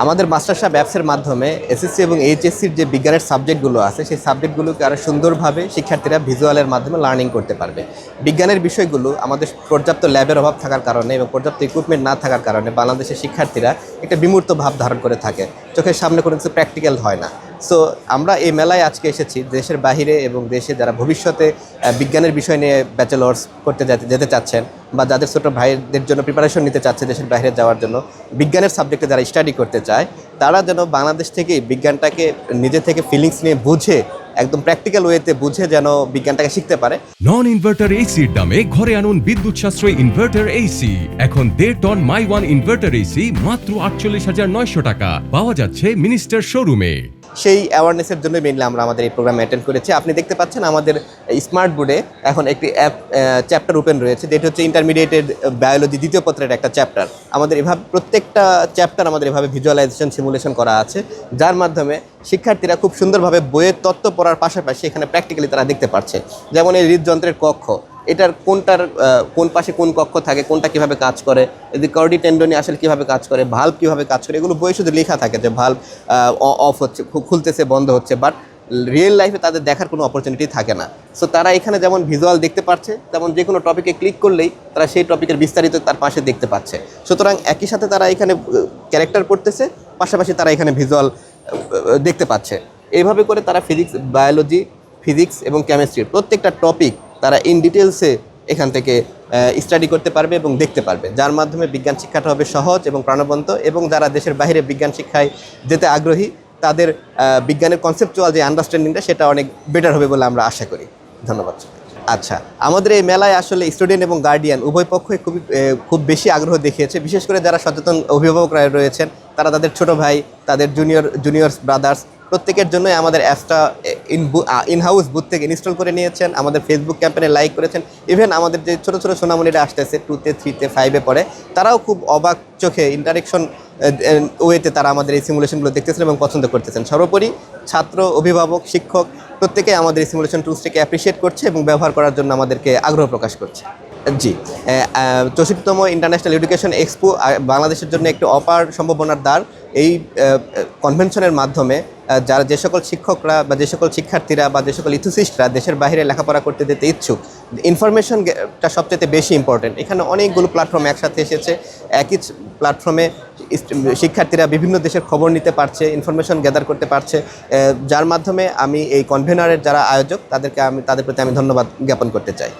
আমাদের মাস্টারশাপ অ্যাপসের মাধ্যমে এসএসসি এবং এইচএসসির যে বিজ্ঞানের সাবজেক্টগুলো আছে সেই সাবজেক্টগুলোকে আরও সুন্দরভাবে শিক্ষার্থীরা ভিজুয়ালের মাধ্যমে লার্নিং করতে পারবে। বিজ্ঞানের বিষয়গুলো আমাদের পর্যাপ্ত ল্যাবের অভাব থাকার কারণে এবং পর্যাপ্ত ইকুইপমেন্ট না থাকার কারণে বাংলাদেশের শিক্ষার্থীরা একটা বিমূর্ত ভাব ধারণ করে থাকে, চোখের সামনে কোনো কিছু প্র্যাকটিক্যাল হয় না। সো আমরা এই মেলায় আজকে এসেছি দেশের বাহিরে এবং দেশে যারা ভবিষ্যতে বিজ্ঞানের বিষয় নিয়ে ব্যাচেলর্স করতে যেতে চাচ্ছেন বা যাদের ছোটো ভাইদের জন্য প্রিপারেশন নিতে চাচ্ছে দেশের বাইরে যাওয়ার জন্য, বিজ্ঞানের সাবজেক্টে যারা স্টাডি করতে চায় তারা যেন বাংলাদেশ থেকেই বিজ্ঞানটাকে নিজে থেকে ফিলিংস নিয়ে বুঝে একদম প্র্যাকটিক্যাল ওয়েতে বুঝে যেন বিজ্ঞানটাকে শিখতে পারে। নন ইনভার্টার এসির দামে ঘরে আনুন বিদ্যুৎ সাশ্রয়ী ইনভার্টার এসি। এখন 1.5 ton my one inverter AC মাত্র 48,900 টাকা পাওয়া যাচ্ছে মিনিস্টার শোরুমে। সেই অ্যাওয়ারনেসের জন্য মেইনলি আমরা আমাদের এই প্রোগ্রাম অ্যাটেন্ড করেছি। আপনি দেখতে পাচ্ছেন আমাদের স্মার্ট বোর্ডে এখন একটি চ্যাপ্টার ওপেন রয়েছে, যেটি হচ্ছে ইন্টারমিডিয়েটেড বায়োলজি দ্বিতীয় পত্রের একটা চ্যাপ্টার। আমাদের এভাবে প্রত্যেকটা চ্যাপ্টার আমাদের এভাবে ভিজুয়ালাইজেশন সিমুলেশন করা আছে, যার মাধ্যমে শিক্ষার্থীরা খুব সুন্দরভাবে বইয়ের তত্ত্ব পড়ার পাশাপাশি এখানে প্র্যাকটিক্যালি তারা দেখতে পাচ্ছে। যেমন এই হৃদযন্ত্রের কক্ষ, এটার কোন পাশে কোন কক্ষ থাকে, কোনটা কীভাবে কাজ করে, যদি কর্ডি টেন্ডনি আসলে কীভাবে কাজ করে, ভাল্ব কীভাবে কাজ করে, এগুলো বই শুধু লেখা থাকে যে ভাল্ব অফ হচ্ছে, খুলতেছে, বন্ধ হচ্ছে, বাট রিয়েল লাইফে তাদের দেখার কোনো অপরচুনিটি থাকে না। সো তারা এখানে যেমন ভিজুয়াল দেখতে পাচ্ছে, তেমন যে কোনো টপিকে ক্লিক করলেই তারা সেই টপিকের বিস্তারিত তার পাশে দেখতে পাচ্ছে। সুতরাং একই সাথে তারা এখানে ক্যারেক্টার পড়তেছে, পাশাপাশি তারা এখানে ভিজুয়াল দেখতে পাচ্ছে। এইভাবে করে তারা বায়োলজি, ফিজিক্স এবং কেমিস্ট্রির প্রত্যেকটা টপিক তারা ইন ডিটেলসে এখান থেকে স্টাডি করতে পারবে এবং দেখতে পারবে, যার মাধ্যমে বিজ্ঞান শিক্ষাটা হবে সহজ এবং প্রাণবন্ত, এবং যারা দেশের বাইরে বিজ্ঞান শিক্ষায় যেতে আগ্রহী তাদের বিজ্ঞানের কনসেপচুয়াল যে আন্ডারস্ট্যান্ডিংটা সেটা অনেক বেটার হবে বলে আমরা আশা করি। ধন্যবাদ। আচ্ছা, আমাদের এই মেলায় আসলে স্টুডেন্ট এবং গার্ডিয়ান উভয় পক্ষই খুব বেশি আগ্রহ দেখিয়েছে। বিশেষ করে যারা সচেতন অভিভাবকরা রয়েছেন তারা তাদের ছোট ভাই, তাদের জুনিয়র ব্রাদার্স প্রত্যেকের জন্যই আমাদের অ্যাপসটা ইনহাউস বুথ থেকে ইনস্টল করে নিয়েছেন, আমাদের ফেসবুক ক্যাম্পেনে লাইক করেছেন। ইভেন আমাদের যে ছোটো ছোটো সোনামণিরা আসতেছে 2তে 3তে 5-এ পড়ে, তারাও খুব অবাক চোখে ইন্টারেকশন ওয়েতে তারা আমাদের এই সিমুলেশনগুলো দেখতেছেন এবং পছন্দ করতেছেন। সর্বোপরি ছাত্র, অভিভাবক, শিক্ষক প্রত্যেকেই আমাদের এই সিমুলেশন টুলসটিকে অ্যাপ্রিসিয়েট করছে এবং ব্যবহার করার জন্য আমাদেরকে আগ্রহ প্রকাশ করছে। জি, 64তম ইন্টারন্যাশনাল এডুকেশন এক্সপো বাংলাদেশের জন্য একটি অপার সম্ভাবনার দ্বার। এই কনভেনশনের মাধ্যমে যে সকল শিক্ষকরা বা যে সকল শিক্ষার্থীরা বা যে সকল ইথিসিস্টরা দেশের বাইরে লেখাপড়া করতে যেতে ইচ্ছুক, ইনফরমেশনটা সবচেয়ে বেশি ইম্পর্টেন্ট। এখানে অনেকগুলো প্ল্যাটফর্ম একসাথে এসেছে। একই প্ল্যাটফর্মে শিক্ষার্থীরা বিভিন্ন দেশের খবর নিতে পারছে, ইনফরমেশন গ্যাদার করতে পারছে, যার মাধ্যমে আমি এই কনভেনারের যারা আয়োজক তাদের প্রতি আমি ধন্যবাদ জ্ঞাপন করতে চাই।